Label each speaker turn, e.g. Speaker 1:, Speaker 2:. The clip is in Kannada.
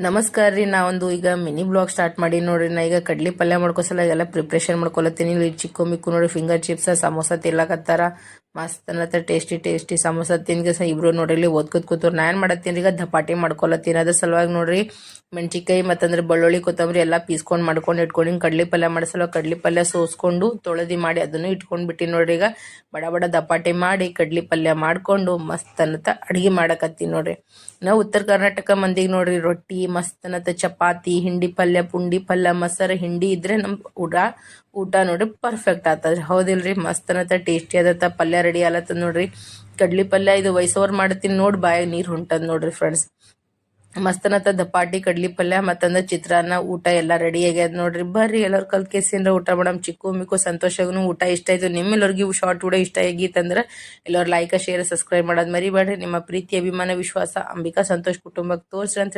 Speaker 1: ನಮಸ್ಕಾರ ರೀ. ನಾವೊಂದು ಈಗ ಮಿನಿ ಬ್ಲಾಗ್ ಸ್ಟಾರ್ಟ್ ಮಾಡಿ ನೋಡ್ರಿ. ನಾ ಈಗ ಕಡ್ಲಿ ಪಲ್ಯ ಮಾಡ್ಕೋಸಲ ಎಲ್ಲ ಪ್ರಿಪ್ರೇಷನ್ ಮಾಡ್ಕೊಳತ್ತೀನಿ. ಇಲ್ಲಿ ಚಿಕ್ಕು ಮಿಕ್ಕು ನೋಡ್ರಿ ಫಿಂಗರ್ ಚಿಪ್ಸ್ ಸಮೋಸ ತಿನ್ಲಕತ್ತಾರ. ಮಸ್ತ್ ಅನ್ನತ್ತ ಟೇಸ್ಟಿ ಸಮೋಸ ತಿನ್ಗೆ ಇಬ್ರು ನೋಡ್ರಿ ಇಲ್ಲಿ ಓದ್ಕೊತ್ ಕೂತವ್ರು. ನಾ ಏನ್ ಮಾಡತ್ತೀನಿ ಈಗ ದಪಾಟಿ ಮಾಡ್ಕೊಳತ್ತೀನಿ. ಅದ್ರ ಸಲುವಾಗಿ ನೋಡ್ರಿ ಮೆಣಸಿನ್ಕಾಯಿ ಮತ್ತಂದ್ರೆ ಬೆಳ್ಳುಳ್ಳಿ ಕೊತ್ತಂಬರಿ ಎಲ್ಲ ಪೀಸ್ಕೊಂಡ್ ಮಾಡ್ಕೊಂಡು ಇಟ್ಕೊಂಡು ಕಡ್ಲಿ ಪಲ್ಯ ಮಾಡಿಸಲ ಕಡ್ಲಿ ಪಲ್ಯ ಸೋಸ್ಕೊಂಡು ತೊಳೆದಿ ಮಾಡಿ ಅದನ್ನು ಇಟ್ಕೊಂಡ್ ಬಿಟ್ಟಿ ನೋಡ್ರಿ. ಈಗ ಬಡ ದಪಾಟಿ ಮಾಡಿ ಕಡ್ಲಿ ಪಲ್ಯ ಮಾಡ್ಕೊಂಡು ಮಸ್ತ್ ಅನ್ನತ್ತ ಅಡಿಗೆ ಮಾಡಕತ್ತೀನಿ ನೋಡ್ರಿ. ನಾವು ಉತ್ತರ ಕರ್ನಾಟಕ ಮಂದಿಗೆ ನೋಡ್ರಿ ರೊಟ್ಟಿ ಮಸ್ತ್ ಅನ್ನತ್ತ, ಚಪಾತಿ, ಹಿಂಡಿ ಪಲ್ಯ, ಪುಂಡಿ ಪಲ್ಯ, ಮೊಸರು ಹಿಂಡಿ ಇದ್ರೆ ನಮ್ ಊಟ ನೋಡ್ರಿ ಪರ್ಫೆಕ್ಟ್ ಆತದ್ರಿ. ಹೌದಿಲ್ರಿ? ಮಸ್ತ್ ಅನ್ನತ್ತ ಟೇಸ್ಟಿ ಆದತ್ತ. ಪಲ್ಯ ರೆಡಿ ಆಲತ್ತದ ನೋಡ್ರಿ. ಕಡ್ಲಿ ಪಲ್ಯ ಇದು ವಯಸ್ಸೋರ್ ಮಾಡ್ತೀನಿ ನೋಡ್ ಬಾಯಾಗ ನೀರ್ ಹೊಂಟದ್ ನೋಡ್ರಿ ಫ್ರೆಂಡ್ಸ್. ಮಸ್ತ್ ಅನ್ನತ್ತ ದಪಾಟಿ ಕಡ್ಲಿ ಪಲ್ಯ ಮತ್ತಂದ್ರ ಚಿತ್ರಾನ್ನ ಊಟ ಎಲ್ಲ ರೆಡಿ ಆಗ್ಯದ ನೋಡ್ರಿ. ಬರ್ರಿ ಎಲ್ಲರೂ ಕಲ್ಕೇಸಿಂದ್ರ ಊಟ ಮಾಡಮ್. ಚಿಕ್ಕು ಮಿಕ್ಕು ಸಂತೋಷಗೂ ಊಟ ಇಷ್ಟ ಆಯ್ತು. ನಿಮ್ಮೆಲ್ಲರಿಗೂ ಶಾರ್ಟ್ ವಿಡಿಯೋ ಇಷ್ಟ ಆಗಿತ್ತಂದ್ರ ಎಲ್ಲರೂ ಲೈಕ್ ಶೇರ್ ಸಬ್ಸ್ಕ್ರೈಬ್ ಮಾಡೋದ್ ಮರಿಬೇಡ್ರಿ. ನಿಮ್ಮ ಪ್ರೀತಿ ಅಭಿಮಾನ ವಿಶ್ವಾಸ ಅಂಬಿಕಾ ಸಂತೋಷ್ ಕುಟುಂಬಕ್ಕೆ ತೋರ್ಸ್ರಿ ಅಂತ